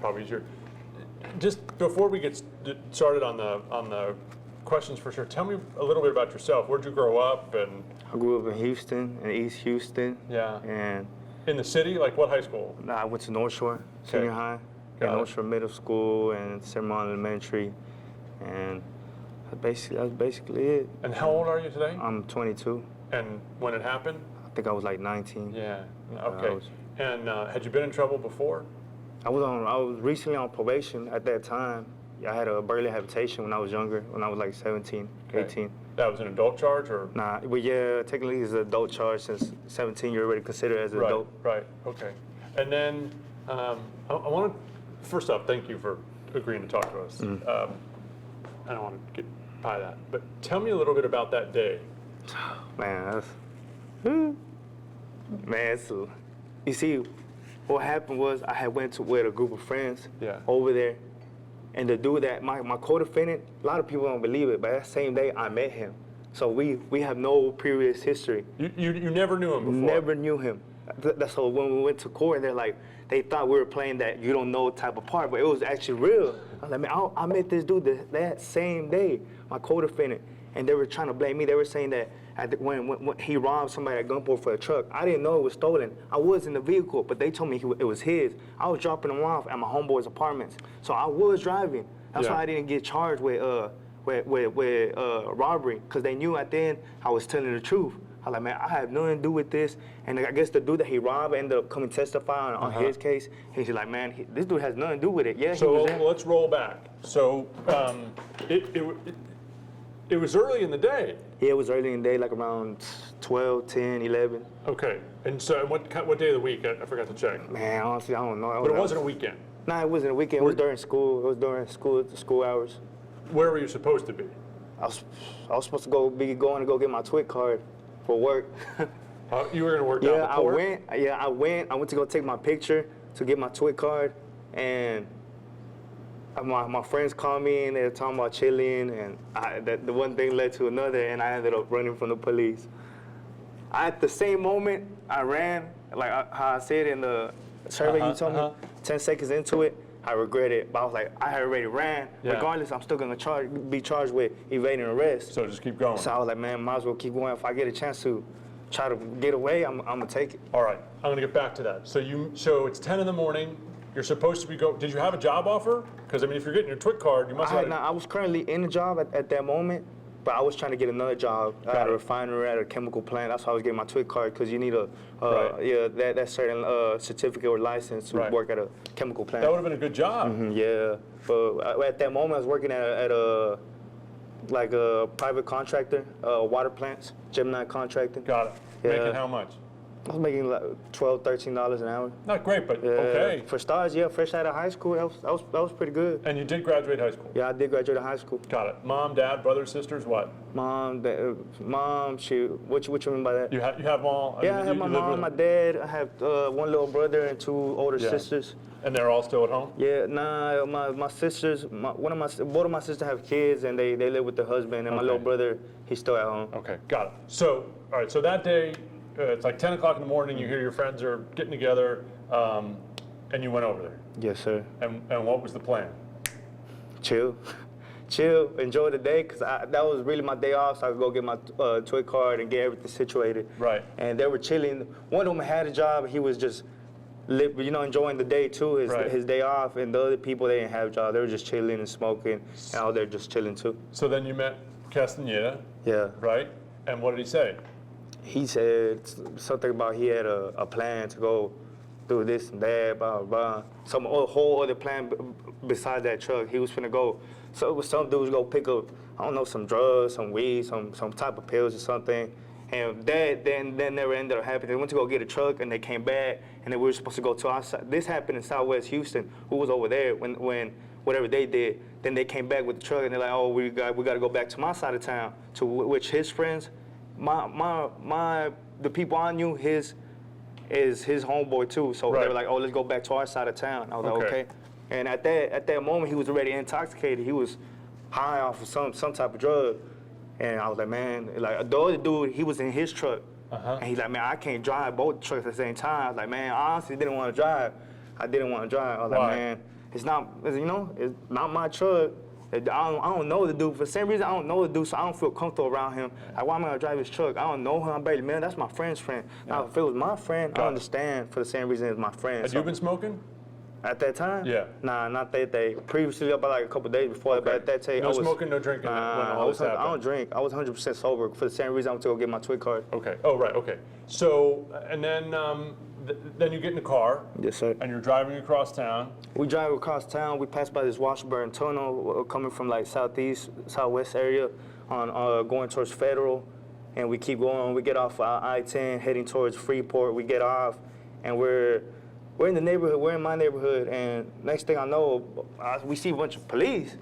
probably easier. Just before we get started on the questions for sure, tell me a little bit about yourself. Where'd you grow up? And I grew up in Houston, in East Houston. yeah. And in the city, like what high school? I went to North Shore Senior High, and North Shore Middle School, and Sermon Elementary, and that's basically it. And how old are you today? I'm 22. And when it happened? I think I was like 19. Yeah. Okay. And had you been in trouble before? I was recently on probation at that time. I had a burglary habitation when I was younger, when I was like 17, 18. That was an adult charge, or? Nah, well, yeah, technically it's an adult charge. Since 17, you're already considered as an adult. Right, okay. And then I want to, first off, thank you for agreeing to talk to us. I don't want to get by that, but tell me a little bit about that day. Man, you see, what happened was I had went with a group of friends over there, and the dude that my co-defendant, a lot of people don't believe it, but that same day I met him. So we have no previous history. You never knew him before? Never knew him. That's so when we went to court, they're like, they thought we were playing that you don't know type of part, but it was actually real. I was like, man, I met this dude that same day, my co-defendant, and they were trying to blame me. They were saying that when he robbed somebody at gunpoint for a truck, I didn't know it was stolen. I was in the vehicle, but they told me it was his. I was dropping him off at my homeboy's apartments, so I was driving. That's why I didn't get charged with robbery, because they knew at the end I was telling the truth. I was like, man, I have nothing to do with this. And I guess the dude that he robbed ended up coming testify on his case. He's like, man, this dude has nothing to do with it. Yeah. So let's roll back. So it was early in the day. Yeah, it was early in the day, like around 12, 10, 11. Okay. And so what day of the week? I forgot to check. Man, honestly, I don't know. But it wasn't a weekend. No, it wasn't a weekend. It was during school. It was during school hours. Where were you supposed to be? I was supposed to go get my TWIC card for work. You were going to work down the court? I went to go take my picture to get my TWIC card, and my friends called me and they were talking about chilling, and the one thing led to another, and I ended up running from the police. At the same moment, I ran, like how I said in the survey you told me, 10 seconds into it, I regret it, but I was like, I had already ran. Regardless, I'm still gonna be charged with evading arrest. So just keep going. So I was like, man, might as well keep going. If I get a chance to try to get away, I'm gonna take it. All right, I'm gonna get back to that. So it's 10 in the morning. You're supposed to be did you have a job offer? Because I mean, if you're getting your TWIC card, you must have. I was currently in a job at that moment, but I was trying to get another job at a refinery, at a chemical plant. That's why I was getting my TWIC card, because you need that certain certificate or license to work at a chemical plant. That would have been a good job. Yeah, but at that moment I was working at a private contractor, water plants, Gemini contracting. Got it. Yeah. Making how much? I was making like $12, $13 an hour. Not great, but okay. For stars, fresh out of high school, that was pretty good. And you did graduate high school? Yeah, I did graduate high school. Got it. Mom, dad, brothers, sisters, what? Mom, what you mean by that? You have them all? Yeah, I have my mom, my dad. I have one little brother and two older sisters. And they're all still at home? Yeah, nah, my sisters, both of my sisters have kids, and they live with their husband, and my little brother, he's still at home. Okay, got it. So, all right, so that day, it's like 10 o'clock in the morning, you hear your friends are getting together, and you went over there. Yes, sir. And what was the plan? Chill, enjoy the day, because that was really my day off, so I could go get my TWIC card and get everything situated. Right. And they were chilling. One of them had a job, he was just enjoying the day too, his day off, and the other people, they didn't have jobs. They were just chilling and smoking, and out there just chilling too. So then you met Castaneda. Yeah. Right? And what did he say? He said something about he had a plan to go do this and that, blah, blah. Some whole other plan besides that truck. He was finna go, so some dudes go pick up, I don't know, some drugs, some weed, some type of pills or something. And that never ended up happening. They went to go get a truck, and they came back, and then we were supposed to go to our side. This happened in Southwest Houston. Who was over there when whatever they did? Then they came back with the truck, and they're like, oh, we got to go back to my side of town. To which his friends, the people I knew, is his homeboy too. So they were like, oh, let's go back to our side of town. I was like, okay. And at that moment, he was already intoxicated. He was high off of some type of drug. And I was like, man, like the other dude, he was in his truck. And he's like, man, I can't drive both trucks at the same time. I was like, man, I honestly didn't want to drive. I didn't want to drive. I was Why? like, man, it's not, you know, it's not my truck. I don't know the dude. For the same reason, I don't know the dude, so I don't feel comfortable around him. Like, why am I gonna drive his truck? I don't know him. I'm barely, man, that's my friend's friend. Now, if it was my friend, I understand for the same reason as my friend. Had you been smoking? At that time? Yeah. Nah, not that day. Previously, about like a couple days before, but at that time, No I was smoking, no drinking when all this happened. I don't drink. I was 100% sober for the same reason I went to go get my twit card. Okay. Oh, right. Okay. So, and then then you get in the car. Yes, sir. And you're driving across town. We drive across town. We pass by this Washburn tunnel coming from like southwest area on going towards Federal. And we keep going. We get off I-10 heading towards Freeport. We get off and we're in the neighborhood. We're in my neighborhood. And next thing I know, we see a bunch of police.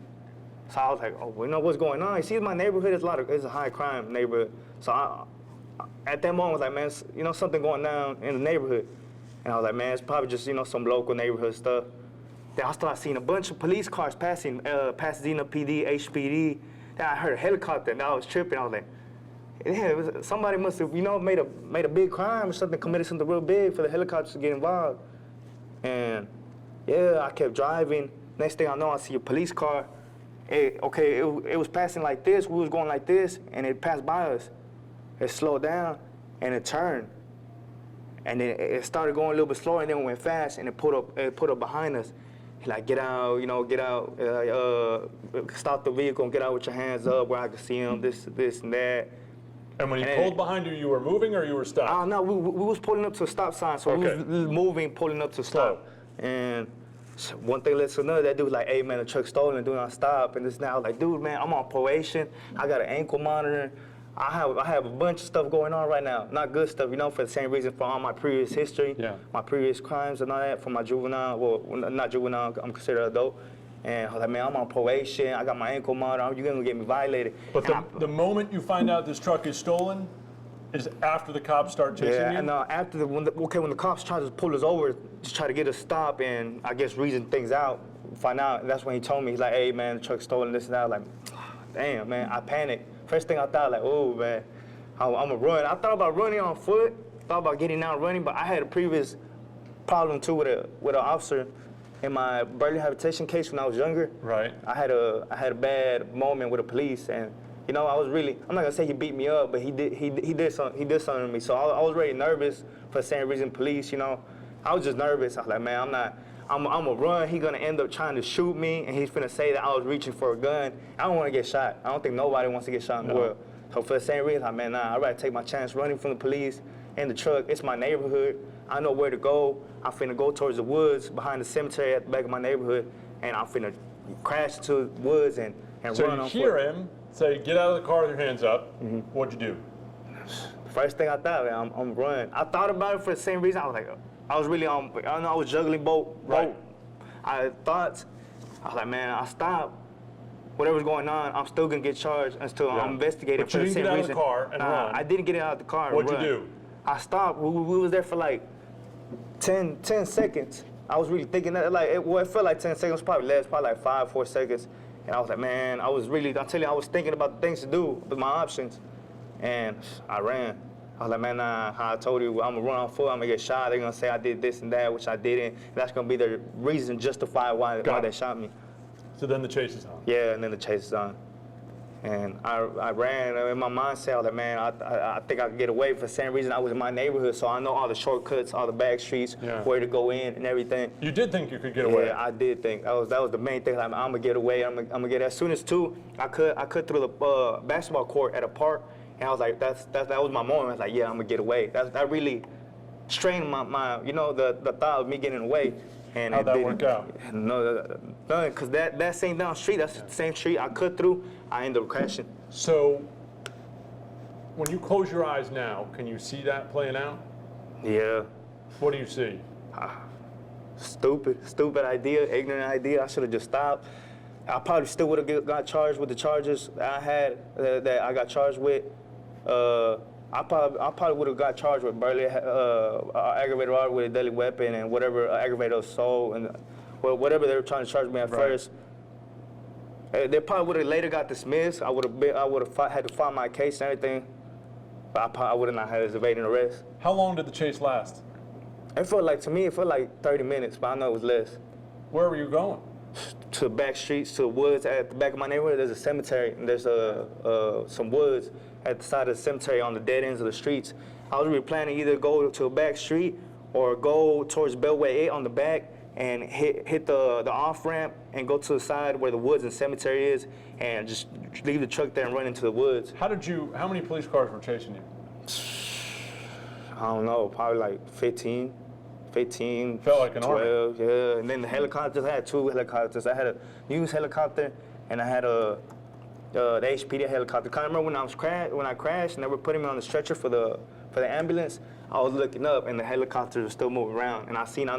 So I was like, oh, we know what's going on. You see, my neighborhood is it's a high crime neighborhood. So at that moment, I was like, man, you know, something going down in the neighborhood. And I was like, man, it's probably just, you know, some local neighborhood stuff. Then I started seeing a bunch of police cars passing, Pasadena PD, HPD. Then I heard a helicopter, and I was tripping. I was like, yeah, somebody must have, you know, made a big crime or something, committed something real big for the helicopters to get involved. And yeah, I kept driving. Next thing I know, I see a police car. It was passing like this. We was going like this, and it passed by us. It slowed down, and it turned. And then it started going a little bit slower, and then it went fast, and it put up behind us. Like, get out, you know, get out, stop the vehicle and get out with your hands up where I could see him, this and that. And when he pulled behind you, you were moving or you were stopped? No, we was pulling up to a stop sign, so we was moving, pulling up to stop. And one thing led to another. That dude was like, hey, man, the truck's stolen, do not stop. And this and that. I was like, dude, man, I'm on probation. I got an ankle monitor. I have a bunch of stuff going on right now. Not good stuff, you know, for the same reason for all my previous history, my previous crimes and all that, for my juvenile, well, not juvenile, I'm considered adult. And I was like, man, I'm on probation. I got my ankle monitor. You're going to get me violated. But the moment you find out this truck is stolen is after the cops start chasing you? Yeah, and after when the cops tried to pull us over to try to get us stopped and I guess reason things out, find out, that's when he told me, he's like, hey, man, the truck's stolen, this and that. I was like, damn, man, I panicked. First thing I thought, like, oh, man, I'm going to run. I thought about running on foot, thought about getting out running, but I had a previous problem, too, with an officer in my burglary habitation case when I was younger. Right. I had a bad moment with the police, and, you know, I was really, I'm not going to say he beat me up, but he did something to me. So I was really nervous for the same reason police, you know. I was just nervous. I was like, man, I'm gonna run. He's gonna end up trying to shoot me, and he's gonna say that I was reaching for a gun. I don't want to get shot. I don't think nobody wants to get shot in the world. So for the same reason, I'm like, man, nah, I'd rather take my chance running from the police in the truck. It's my neighborhood. I know where to go. I'm finna go towards the woods behind the cemetery at the back of my neighborhood, and I'm finna crash into the woods and run on foot. So you hear him say, get out of the car with your hands up. What'd you do? First thing I thought, man, I'm running. I thought about it for the same reason. I was like, I was really on, I don't know, I was juggling both. I had thoughts. I was like, man, I stopped. Whatever's going on, I'm still gonna get charged until I'm investigating for the same reason. But you didn't get out of the car and run. I didn't get out of the car and run. What'd you do? I stopped. We was there for like 10 seconds. I was really thinking that, like, it felt like 10 seconds, probably less, probably like 5-4 seconds. And I was like, man, I was thinking about the things to do with my options. And I ran. I was like, man, how I told you, I'm gonna run on foot, I'm gonna get shot. They're gonna say I did this and that, which I didn't. And that's gonna be the reason justify why they shot me. So then the chase is on. Yeah, and then the chase is on. And I ran in my mindset. I was like, man, I think I could get away for the same reason I was in my neighborhood, so I know all the shortcuts, all the back streets, where to go in and everything. You did think you could get away? Yeah, I did think. That was the main thing. Like, I'm gonna get away. I'm gonna get as soon as I cut through the basketball court at a park, and I was like, that was my moment. I was like, yeah, I'm gonna get away. That really strained my you know, the thought of me getting away. And how'd that work out? No, because that same down street, that's the same street I cut through, I ended up crashing. So, when you close your eyes now, can you see that playing out? Yeah. What do you see? Stupid idea, ignorant idea. I should have just stopped. I probably still would have got charged with the charges I had, that I got charged with. I probably would have got charged with burglary, aggravated robbery with a deadly weapon, and whatever aggravated assault, and whatever they were trying to charge me at first. They probably would have later got dismissed. I would have had to file my case and everything, but I would have not had as evading arrest. How long did the chase last? It felt like, to me, it felt like 30 minutes, but I know it was less. Where were you going? To the back streets, to the woods. At the back of my neighborhood, there's a cemetery, and there's some woods at the side of the cemetery on the dead ends of the streets. I was really planning to either go to a back street or go towards Beltway 8 on the back and hit the off-ramp and go to the side where the woods and cemetery is and just leave the truck there and run into the woods. How many police cars were chasing you? I don't know, probably like 15, Felt like an 12, yeah. And then the helicopters, I had 2 helicopters. I had a news helicopter and I had the HPD helicopter. Kind of remember when I crashed and they were putting me on the stretcher for the ambulance. I was looking up and the helicopters were still moving around. And I seen the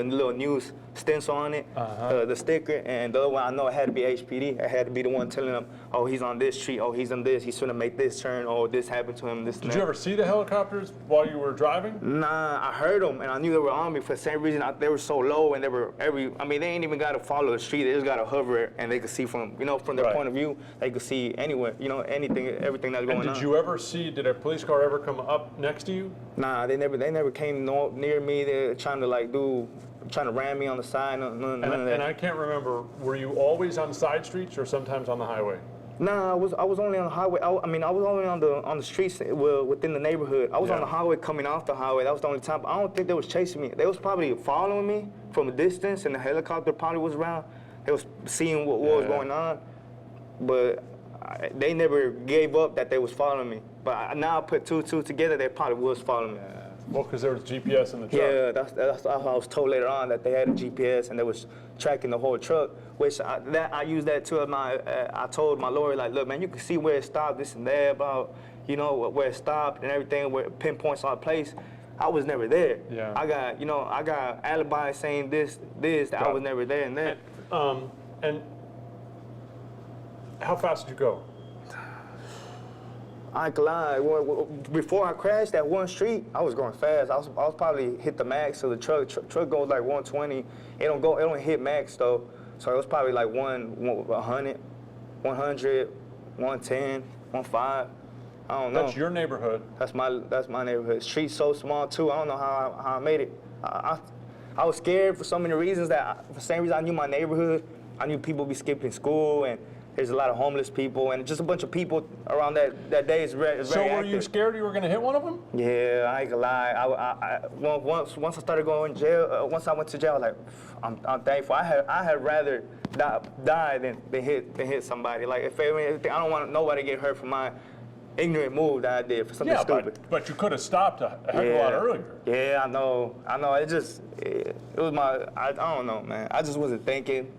little news stencil on it, the sticker, and the other one I know it had to be HPD. I had to be the one telling them, oh, he's on this street, oh, he's on this, he's gonna make this turn, oh, this happened to him, this and that. Did you ever see the helicopters while you were driving? Nah, I heard them and I knew they were on me for the same reason. They were so low and they were they ain't even gotta follow the street, they just gotta hover and they could see from their point of view, they could see anywhere, everything that's going on. And did a police car ever come up next to you? Nah, they never came near me. They're trying to ram me on the side. None of that. And I can't remember, were you always on side streets or sometimes on the highway? Nah, I was only on the highway. I was only on the streets within the neighborhood. I was on the highway coming off the highway. That was the only time. I don't think they was chasing me. They was probably following me from a distance, and the helicopter probably was around. They was seeing what was going on, but they never gave up that they was following me. But now I put 2 and 2 together, they probably was following me. Well, because there was GPS in the truck. Yeah, that's how I was told later on, that they had a GPS and they was tracking the whole truck, which I used that too. I told my lawyer, like, look, man, you can see where it stopped, this and that, about, where it stopped and everything, where it pinpoints our place. I was never there. Yeah. I got alibi saying this, that I was never there and that. And how fast did you go? I ain't gonna lie. Before I crashed that one street, I was going fast. I was probably hit the max. So the truck goes like 120. It don't hit max though. So it was probably like 100, 110, 115. I don't know. That's your neighborhood. That's my neighborhood. Street's so small too. I don't know how I made it. I was scared for so many reasons. For the same reason I knew my neighborhood. I knew people be skipping school and there's a lot of homeless people and just a bunch of people around that day is very So were active. you scared you were going to hit one of them? Yeah, I ain't gonna lie. Once I started going to jail, once I went to jail, I was like, I'm thankful. I had rather die than hit somebody. Like if anything, I don't want nobody to get hurt for my ignorant move that I did for something stupid. But you could have stopped a heck of a lot earlier. Yeah, I know. It was I don't know, man. I just wasn't thinking.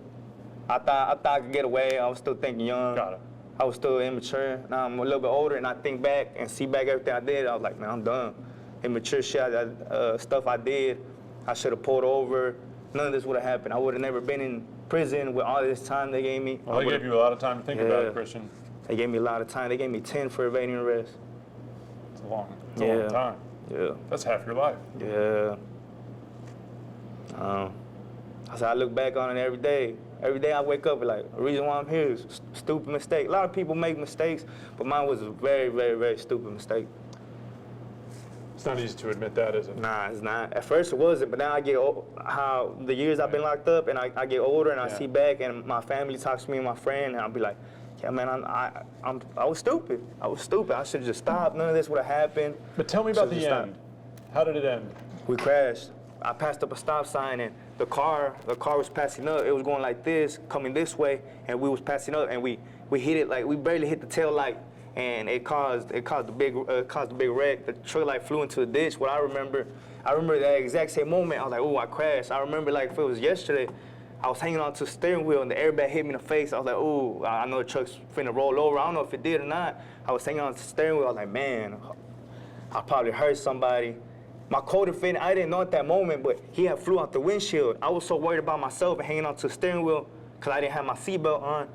I thought I could get away. I was still thinking young. Got it. I was still immature. Now I'm a little bit older, and I think back and see back everything I did. I was like, man, I'm done. Immature shit, stuff I did. I should have pulled over. None of this would have happened. I would have never been in prison with all this time they gave me. Well, they gave you a lot of time to think about it, Christian. They gave me a lot of time. They gave me 10 for evading arrest. It's a long time. Yeah. That's half your life. Yeah. I look back on it every day. Every day I wake up with like, the reason why I'm here is a stupid mistake. A lot of people make mistakes, but mine was a very, very, very stupid mistake. It's not easy to admit that, is it? Nah, it's not. At first it wasn't, but now I get how the years I've been locked up and I get older and I see back and my family talks to me and my friend and I'll be like, yeah, man, I was stupid. I was stupid. I should have just stopped. None of this would have happened. But tell me about the end. How did it end? We crashed. I passed up a stop sign and the car was passing up. It was going like this, coming this way, and we was passing up and we hit it like we barely hit the tail light, and it caused a big wreck. The truck like flew into the ditch. What I remember that exact same moment. I was like, oh, I crashed. I remember like if it was yesterday, I was hanging on to the steering wheel and the airbag hit me in the face. I was like, oh, I know the truck's finna roll over. I don't know if it did or not. I was hanging on to the steering wheel. I was like, man, I probably hurt somebody. My co-defendant, I didn't know at that moment, but he had flew out the windshield. I was so worried about myself and hanging onto the steering wheel because I didn't have my seatbelt on.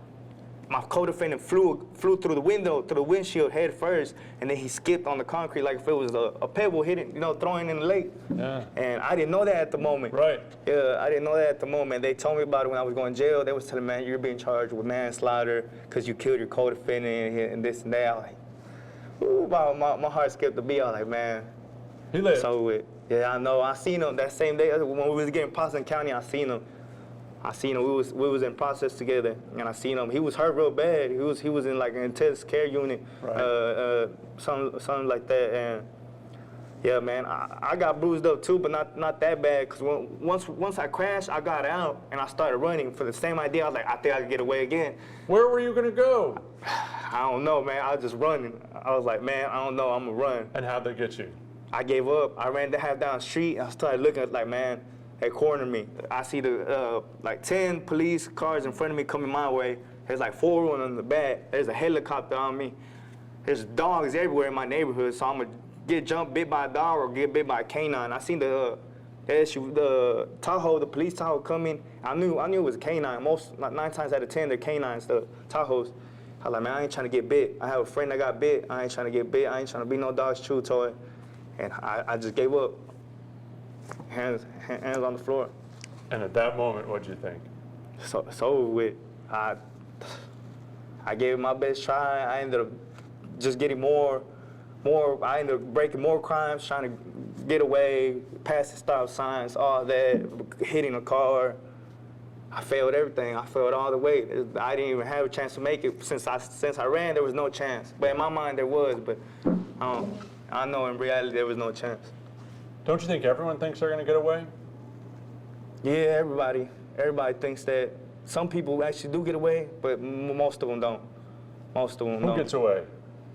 My co-defendant flew through the window, through the windshield head first, and then he skipped on the concrete like if it was a pebble hitting, throwing in the lake. Yeah. And I didn't know that at the moment. Right. Yeah, I didn't know that at the moment. They told me about it when I was going to jail. They was telling me, man, you're being charged with manslaughter because you killed your co-defendant and this and that. I was like, ooh, my heart skipped a beat. I was like, man. He lived. So Yeah, I know. I seen him that same day when we was getting Potsdam County. I seen him. We was in process together, and I seen him. He was hurt real bad. He was in like an intensive care unit, Right. something like that. And yeah, man, I got bruised up too, but not that bad. Cause once I crashed, I got out and I started running for the same idea. I was like, I think I can get away again. Where were you gonna go? I don't know, man. I was just running. I was like, man, I don't know. I'm gonna run. And how'd they get you? I gave up. I ran the half down the street. And I started looking like, man, they cornered me. I see the like 10 police cars in front of me coming my way. There's like 4 of them in the back. There's a helicopter on me. There's dogs everywhere in my neighborhood. So I'm gonna get jumped, bit by a dog, or get bit by a canine. I seen the Tahoe, the police Tahoe coming. I knew it was a canine. Most, like 9 times out of 10, they're canines, the Tahoes. I was like, man, I ain't trying to get bit. I have a friend that got bit. I ain't trying to get bit. I ain't trying to be no dog's chew toy. And I just gave up. Hands on the floor. And at that moment, what'd you think? So over with. I gave it my best try. I ended up just getting more. I ended up breaking more crimes, trying to get away, passing stop signs, all that, hitting a car. I failed everything. I failed all the way. I didn't even have a chance to make it. Since I ran, there was no chance. But in my mind, there was. But I know in reality, there was no chance. Don't you think everyone thinks they're gonna get away? Yeah, everybody thinks that. Some people actually do get away, but most of them don't. Most of them don't. Who gets away?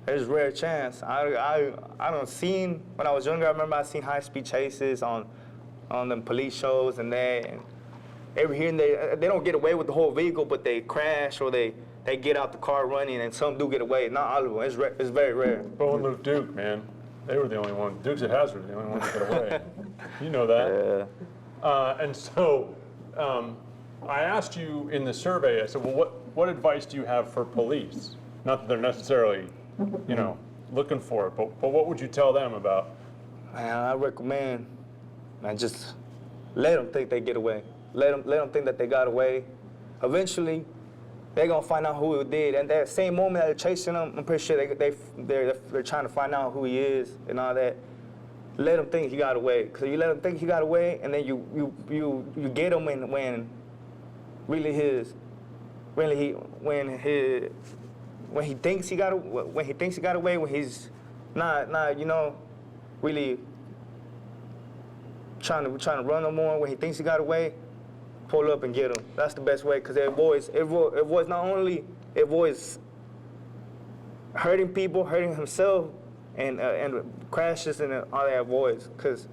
There's a rare chance. I don't seen, when I was younger, I remember I seen high-speed chases on them police shows and that. And every here and there, they don't get away with the whole vehicle, but they crash or they get out the car running, and some do get away. Not all of them. It's very rare. Bo and Luke Duke, man. They were the only one. Dukes at Hazzard, the only one to get away. You know that. Yeah. And so I asked you in the survey, I said, well, what advice do you have for police? Not that they're necessarily, looking for it, but what would you tell them about? Man, I recommend, just let them think they get away. Let them think that they got away. Eventually, they're gonna find out who it did. And that same moment that they're chasing him, I'm pretty sure they're trying to find out who he is and all that. Let them think he got away. Cause you let them think he got away, and then you get him when he thinks he got away, when he's not really trying to run no more, when he thinks he got away. Pull up and get him. That's the best way, because it avoids not only hurting people, hurting himself, and crashes and all that avoids. Cause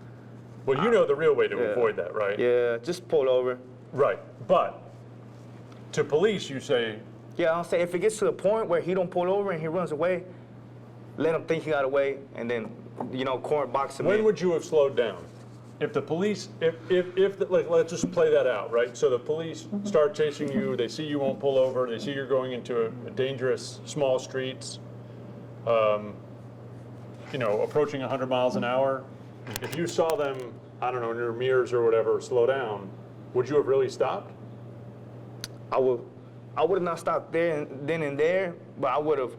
well, you know the real way to avoid that, right? Yeah, just pull over. Right, but to police, you say. Yeah, I'll say if it gets to the point where he don't pull over and he runs away, let him think he got away, and then corner box him in. When would you have slowed down? If the police, let's just play that out, right? So the police start chasing you, they see you won't pull over, they see you're going into a dangerous small streets, approaching 100 miles an hour. If you saw them, I don't know, in your mirrors or whatever, slow down, would you have really stopped? I would have not stopped then and there, but I would have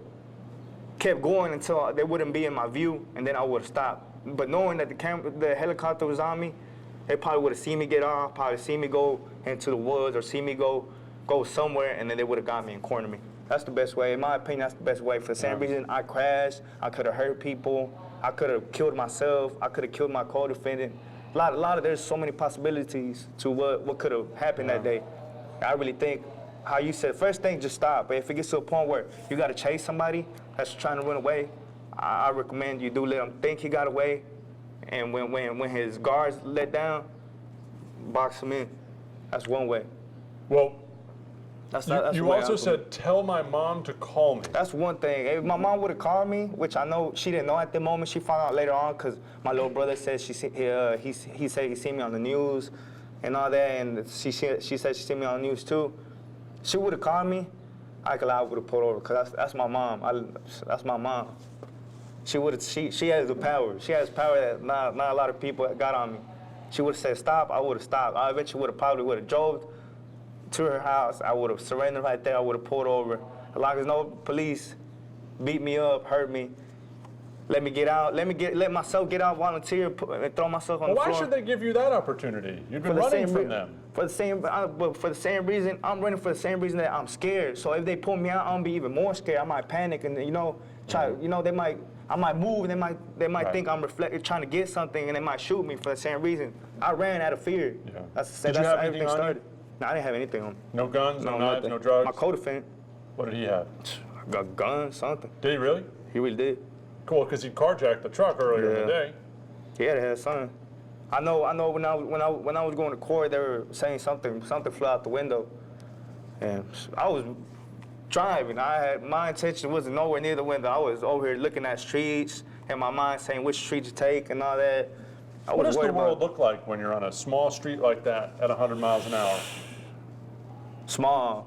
kept going until they wouldn't be in my view, and then I would have stopped. But knowing that the helicopter was on me, they probably would have seen me get off, probably seen me go into the woods or see me go somewhere, and then they would have got me and cornered me. That's the best way. In my opinion, that's the best way. For the same reason, I crashed, I could have hurt people, I could have killed myself, I could have killed my co-defendant. There's so many possibilities to what could have happened that day. I really think, how you said, first thing, just stop. But if it gets to a point where you got to chase somebody that's trying to run away, I recommend you do let him think he got away, and when his guards let down, box him in. That's one way. Well, that's you also said, tell my mom to call me. That's one thing. If my mom would have called me, which I know she didn't know at the moment, she found out later on because my little brother said he said he seen me on the news and all that, and she said she seen me on the news too. She would have called me, I would have pulled over because that's my mom. That's my mom. She has the power. She has power that not a lot of people got on me. She would have said stop, I would have stopped. I eventually would have drove to her house. I would have surrendered right there. I would have pulled over. As long as no police beat me up, hurt me, let me get out, let myself get out, volunteer, and throw myself on the floor. Why should they give you that opportunity? You've been running from them. But for the same reason, I'm running for the same reason that I'm scared. So if they pull me out, I'm gonna be even more scared. I might panic and I might move and they might think I'm trying to get something and they might shoot me for the same reason. I ran out of fear. Yeah. That's Did you have anything on you? No, I didn't have anything on me. No guns, no knives, nothing. no drugs? My co-defendant What did he have? got guns, something. Did he really? He really did. Cool, because he carjacked the truck earlier in the day. He had to have something. I know. When I was going to court, they were saying something flew out the window, and I was driving. My intention wasn't nowhere near the window. I was over here looking at streets, in my mind saying which street to take and all that. What does the world look like when you're on a small street like that at 100 miles an hour? Small,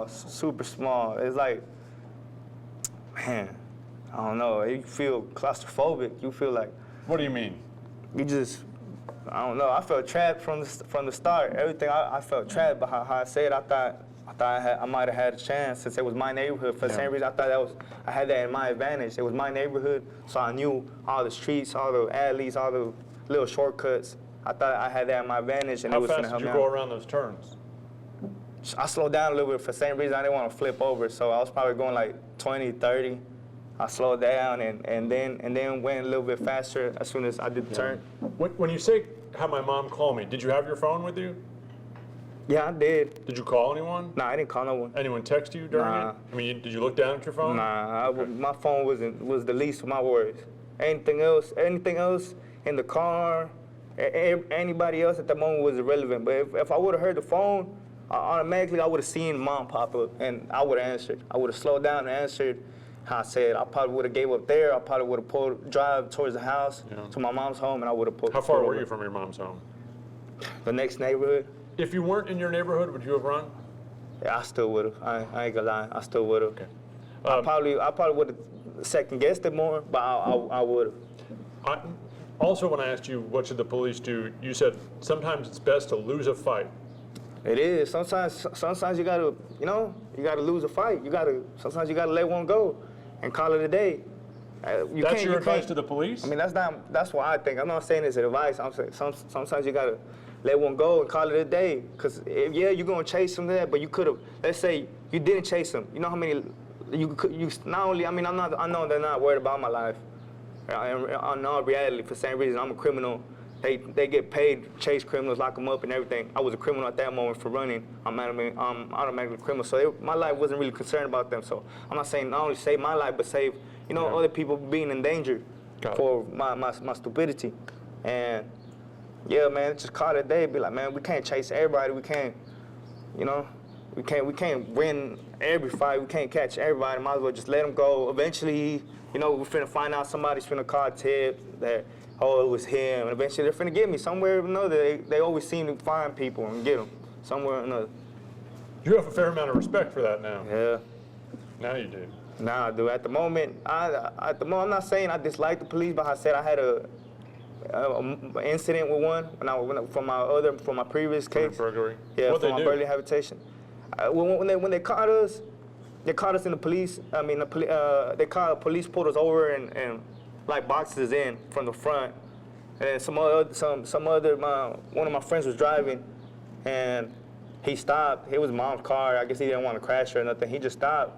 super small. It's like, man, I don't know. You feel claustrophobic. You feel like. What do you mean? You just, I don't know. I felt trapped from the start. Everything I felt trapped. But how I said, I thought I might have had a chance since it was my neighborhood. For the same reason, I thought I had that in my advantage. It was my neighborhood, so I knew all the streets, all the alleys, all the little shortcuts. I thought I had that in my advantage, and it was gonna help me out. How fast did you go around those turns? I slowed down a little bit for the same reason. I didn't want to flip over, so I was probably going like 20, 30. I slowed down and then went a little bit faster as soon as I did the turn. When you say have my mom call me, did you have your phone with you? Yeah, I did. Did you call anyone? Nah, I didn't call no one. Anyone text you during it? I mean, did you look down at your phone? Nah, my phone was the least of my worries. Anything else in the car, anybody else at the moment was irrelevant. But if I would have heard the phone, automatically I would have seen mom pop up and I would have answered. I would have slowed down and answered. How I said, I probably would have gave up there. I probably would have drive towards the house to my mom's home, and I would have pulled. How far were you from your mom's home? The next neighborhood. If you weren't in your neighborhood, would you have run? Yeah, I still would have. I ain't gonna lie, I still would have. Okay. I probably would have second guessed it more, but I would have. Also, when I asked you what should the police do, you said sometimes it's best to lose a fight. It is. Sometimes you gotta, lose a fight. Sometimes you gotta let one go and call it a day. That's your advice to the police? I mean, that's what I think. I'm not saying it's advice. I'm saying sometimes you gotta let one go and call it a day. Because you're gonna chase them there, but you could have. Let's say you didn't chase them. You know how many you not only. I mean, I know they're not worried about my life. In all reality, for the same reason, I'm a criminal. They get paid to chase criminals, lock them up and everything. I was a criminal at that moment for running. I'm automatically a criminal. So my life wasn't really concerned about them. So I'm not saying not only save my life, but save, other people being in danger for my stupidity. And yeah, man, just call it a day. Be like, man, we can't chase everybody. We can't, we can't win every fight. We can't catch everybody. Might as well just let them go. Eventually, we're finna find out somebody's finna call Ted that, oh, it was him. And eventually they're finna get me somewhere or another. They always seem to find people and get them somewhere or another. You have a fair amount of respect for that now. Yeah. Now you do. Nah, dude. At the moment, I'm not saying I dislike the police, but I said I had an incident with one from my previous case. Burglary. Yeah, What'd from they my do? burglary habitation. When they caught us, they caught us in the police. I mean, they caught police pulled us over and like boxes in from the front, and one of my friends was driving, and he stopped. It was mom's car. I guess he didn't want to crash her or nothing. He just stopped,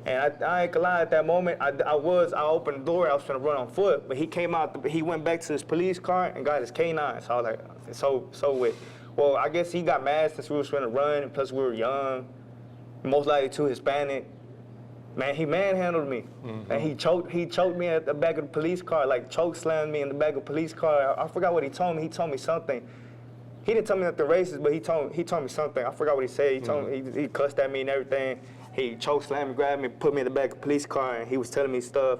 and I ain't gonna lie. At that moment, I opened the door. I was trying to run on foot, but he came out. He went back to his police car and got his K9. So I was like, well, I guess he got mad since we was trying to run, and plus we were young, most likely too Hispanic. Man, he manhandled me, and he choked me at the back of the police car, like choke slammed me in the back of the police car. I forgot what he told me. He told me something. He didn't tell me nothing racist, but he told me something. I forgot what he said. He told me he cussed at me and everything. He choke slammed me, grabbed me, put me in the back of the police car, and he was telling me stuff.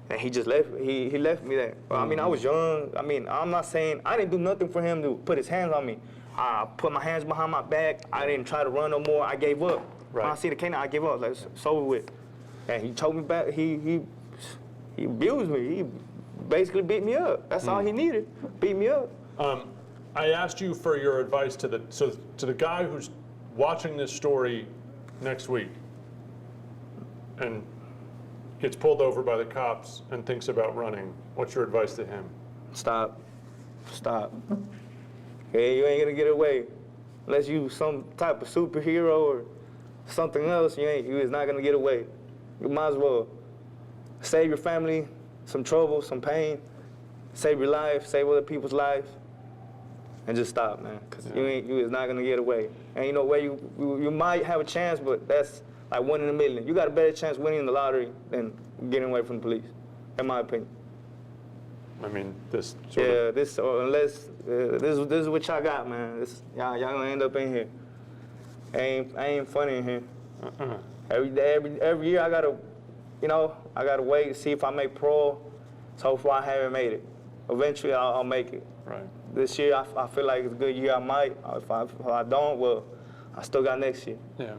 And he just left. He left me there. I mean, I was young. I mean, I'm not saying I didn't do nothing for him to put his hands on me. I put my hands behind my back. I didn't try to run no more. I gave up. Right. When I see the canine, I gave up. Like, it's over with. And he choked me back. He abused me. He basically beat me up. That's all he needed. Beat me up. I asked you for your advice to the guy who's watching this story next week, and gets pulled over by the cops and thinks about running, what's your advice to him? Stop. Stop. Hey, you ain't gonna get away. Unless you some type of superhero or something else, you is not gonna get away. You might as well save your family some trouble, some pain, save your life, save other people's lives, and just stop, man. Cause you is not gonna get away. And you know where you might have a chance, but that's like 1 in a million. You got a better chance winning the lottery than getting away from the police, in my opinion. I mean, this sort of... this unless this is what y'all got, man. Y'all gonna end up in here. Ain't funny in here. Every year I gotta wait to see if I make parole. So far I haven't made it. Eventually I'll make it. Right. This year I feel like it's a good year. I might. If I don't, well, I still got next year. Yeah.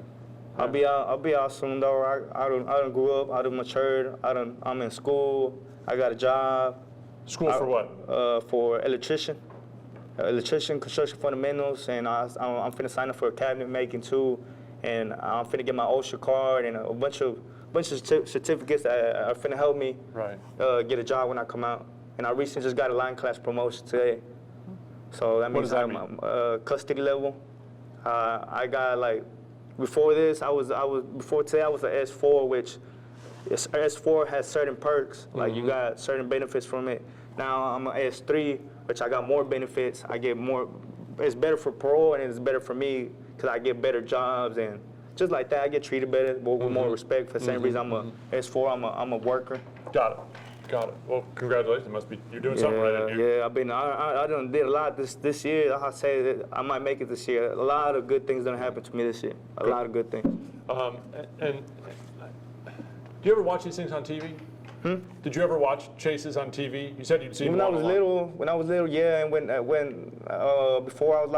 I'll be out soon though. I done grew up. I done matured. I'm in school. I got a job. School for what? For electrician, construction fundamentals, and I'm finna sign up for a cabinet making too, and I'm finna get my OSHA card and a bunch of certificates that are finna help me get a job when I come out. And I recently just got a line class promotion today, so that means I'm custody level. I got like before this before today I was an S4, which S4 has certain perks, like you got certain benefits from it. Now I'm an S3, which I got more benefits. I get more. It's better for parole and it's better for me because I get better jobs and just like that I get treated better with more respect. For the same reason I'm a S4. I'm a worker. Got it. Well, congratulations. You're doing something right in here. Yeah, I done did a lot this year. I say that I might make it this year. A lot of good things done happened to me this year. A lot of good things. And do you ever watch these things on TV? Did you ever watch chases on TV? You said you'd seen when I was little, yeah. And when before I was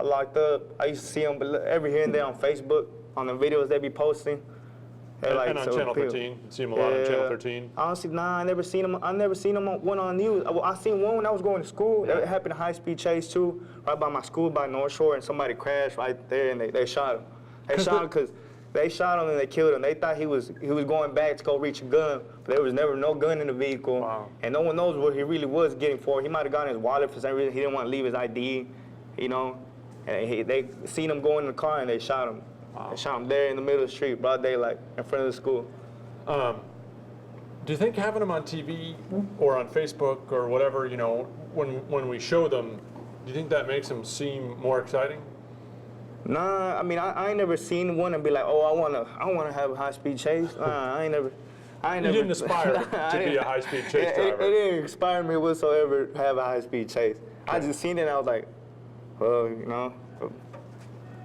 locked up, I used to see them every here and there on Facebook, on the videos they be posting. And on Channel 13, you see them a lot on Channel 13. Honestly, nah, I never seen them. I never seen them one on news. I seen one when I was going to school. That happened a high-speed chase too, right by my school, by North Shore, and somebody crashed right there, and they shot him. They shot him because they shot him and they killed him. They thought he was going back to go reach a gun, but there was never no gun in the vehicle. Wow. And no one knows what he really was getting for. He might have gotten his wallet for some reason. He didn't want to leave his ID, you know. And they seen him go in the car and they shot him. Wow. They shot him there in the middle of the street, broad daylight, in front of the school. Do you think having them on TV or on Facebook or whatever, you know, when we show them, do you think that makes them seem more exciting? Nah, I mean, I ain't never seen one and be like, oh, I wanna have a high-speed chase. Nah, I ain't never. You didn't aspire to be a high-speed chase driver. It didn't inspire me whatsoever to have a high-speed chase. Okay. I just seen it and I was like, well, you know,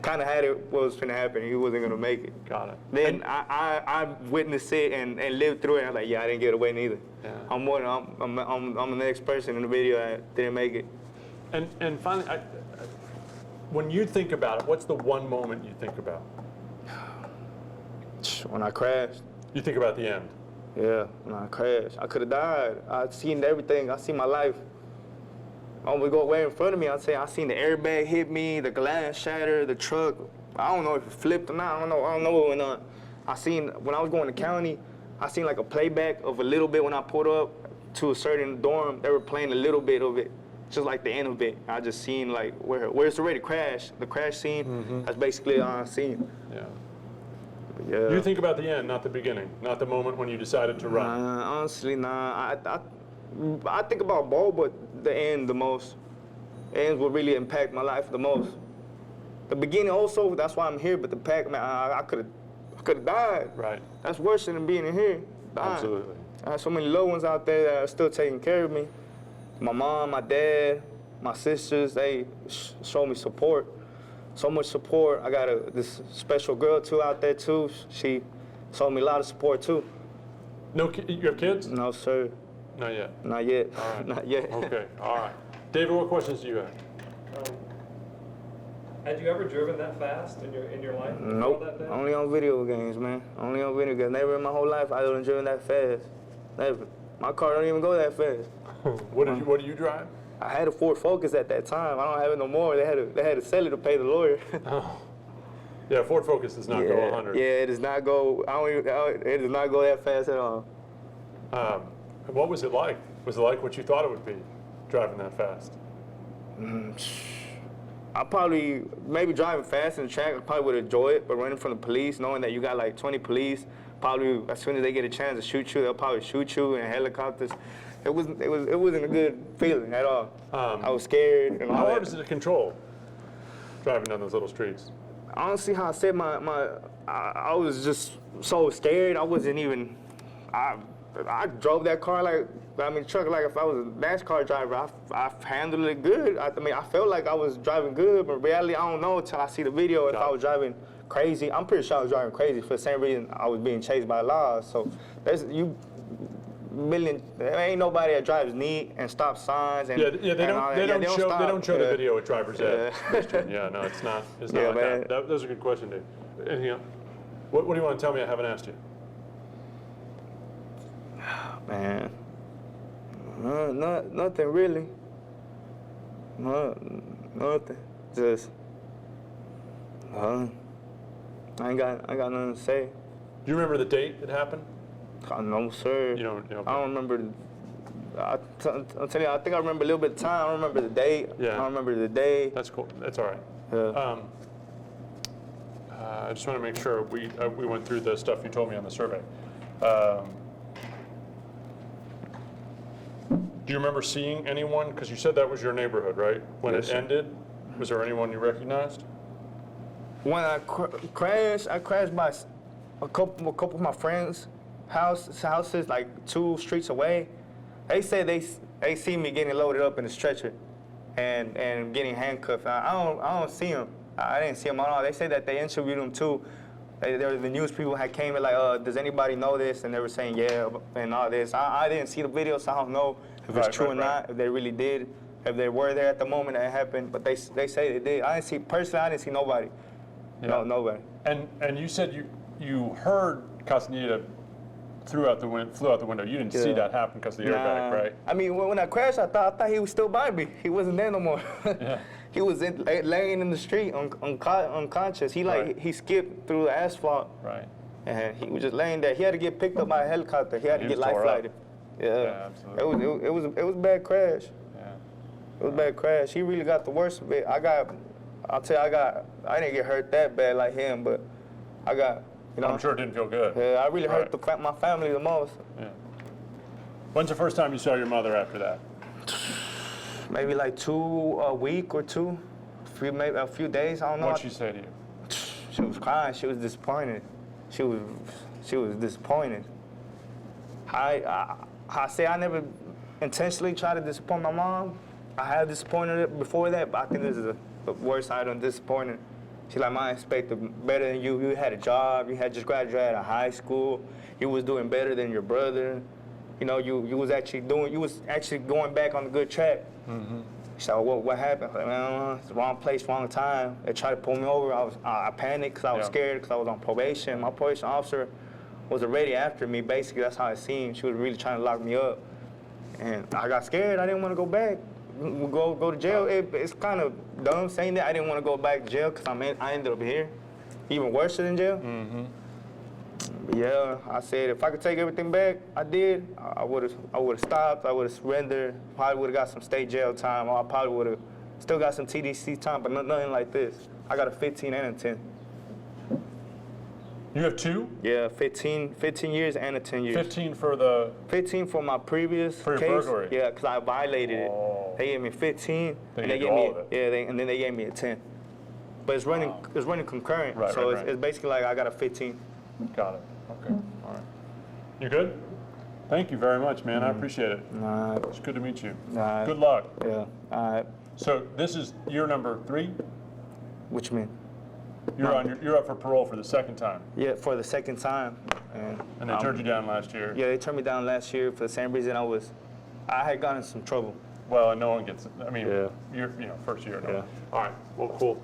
kind of had it what was going to happen. He wasn't going to make it. Got it. Then I witnessed it and lived through it. And I was like, yeah, I didn't get away neither. Yeah. I'm the next person in the video that didn't make it. And finally, when you think about it, what's the one moment you think about? When I crashed. You think about the end? Yeah, when I crashed. I could have died. I seen everything. I seen my life. I would go away in front of me. I seen the airbag hit me, the glass shatter, the truck. I don't know if it flipped or not. I don't know what went on. I seen, when I was going to county, I seen like a playback of a little bit when I pulled up to a certain dorm. They were playing a little bit of it, just like the end of it. I just seen like where it's already crashed, the crash scene. That's basically all I seen. Yeah. Yeah. You think about the end, not the beginning, not the moment when you decided to run. Honestly, nah. I think about both, but the end the most. The end will really impact my life the most. The beginning also, that's why I'm here, but the pack, man, I could have died. Right. That's worse than being in here. Dying. Absolutely. I have so many loved ones out there that are still taking care of me. My mom, my dad, my sisters, they show me support. So much support. I got this special girl too out there too. She showed me a lot of support too. No, you have kids? No, sir. Not yet. Not yet. All right. Not yet. Okay. All right. David, what questions do you have? Had you ever driven that fast in your life? Nope. Only on video games, man. Only on video games. Never in my whole life I haven't driven that fast. Never. My car don't even go that fast. What do you drive? I had a Ford Focus at that time. I don't have it no more. They had to sell it to pay the lawyer. Oh. Yeah, Ford Focus does not go 100. Yeah, it does not go. It does not go that fast at all. And what was it like? Was it like what you thought it would be, driving that fast? I probably, maybe driving fast in the track, I probably would enjoy it, but running from the police, knowing that you got like 20 police, probably as soon as they get a chance to shoot you, they'll probably shoot you in helicopters. It wasn't a good feeling at all. I was scared and all How that. hard is it to control, driving down those little streets? I don't see how I said I was just so scared. I wasn't even, I drove that car truck like if I was a NASCAR driver. I handled it good. I felt like I was driving good, but in reality, I don't know until I see the video if I was driving crazy. I'm pretty sure I was driving crazy for the same reason I was being chased by laws. So there ain't nobody that drives neat and stop signs and they don't show the video at driver's ed. Yeah, no, it's not like man. that. Those are good questions, Dave. Anything else? What do you want to tell me I haven't asked you? Man, nothing really. Nothing. Just, I ain't got nothing to say. Do you remember the date it happened? No, sir. You don't. I don't remember. I'll tell you, I think I remember a little bit of time. I don't remember the date. Yeah. I don't remember the day. That's cool. That's all right. Yeah. I just want to make sure we went through the stuff you told me on the survey. Do you remember seeing anyone? Because you said that was your neighborhood, right? When Yes, it sir. ended, was there anyone you recognized? When I crashed by a couple of my friends' houses, like 2 streets away. They said they see me getting loaded up in a stretcher, and getting handcuffed. I don't see them. I didn't see them at all. They said that they interviewed them too. The news people had came and like, does anybody know this? And they were saying yeah and all this. I didn't see the video, so I don't know if it's true or not. If they really did, if they were there at the moment that it happened. But they say they did. I didn't see nobody. Yeah. No, nobody. And you said you heard Castaneda flew out the window. You didn't see that happen because of the airbag, right? I mean, when I crashed, I thought he was still by me. He wasn't there no more. Yeah. He was laying in the street unconscious. He skipped through the asphalt. Right. And he was just laying there. He had to get picked up by a helicopter. He had to get life flighted. Yeah, absolutely. It was a bad crash. Yeah. It was a bad crash. He really got the worst of it. I didn't get hurt that bad like him, but I got, I'm sure it didn't feel good. Yeah, I really hurt my family the most. Yeah. When's the first time you saw your mother after that? Maybe like a week or two, maybe a few days. I don't know. What'd she say to you? She was crying. She was disappointed. She was disappointed. I say I never intentionally tried to disappoint my mom. I have disappointed her before that, but I think this is the worst side on disappointing. She like, I expected better than you. You had a job. You had just graduated out of high school. You was doing better than your brother. You know, you was actually going back on the good track. Mm-hmm. So what happened? Like, man, it's the wrong place, wrong time. They tried to pull me over. I panicked because I was scared because I was on probation. My probation officer was already after me. Basically, that's how it seemed. She was really trying to lock me up, and I got scared. I didn't want to go back. Go to jail. It's kind of dumb saying that. I didn't want to go back to jail because I ended up here, even worse than jail. Mm-hmm. Yeah, I said if I could take everything back, I did. I would have stopped. I would have surrendered. Probably would have got some state jail time. Or I probably would have still got some TDC time, but nothing like this. I got a 15 and a 10. You have 2? Yeah, 15 years and a 10 years. 15 for the... 15 for my previous for your case. burglary? Yeah, because I violated it. They gave me 15, and they gave me and then they gave me a 10. But it's running concurrent, so it's basically like I got a 15. Got it. Okay. All right. You good? Thank you very much, man. I appreciate it. All right. It's good to meet you. All right. Good luck. Yeah. All right. So this is year number 3. What you mean? You're up for parole for the second time. Yeah, for the second time. And they turned you down last year. Yeah, they turned me down last year for the same reason I had gotten in some trouble. Well, and no one gets it. I mean, Yeah. you're first year. No. Yeah. All right. Well, cool.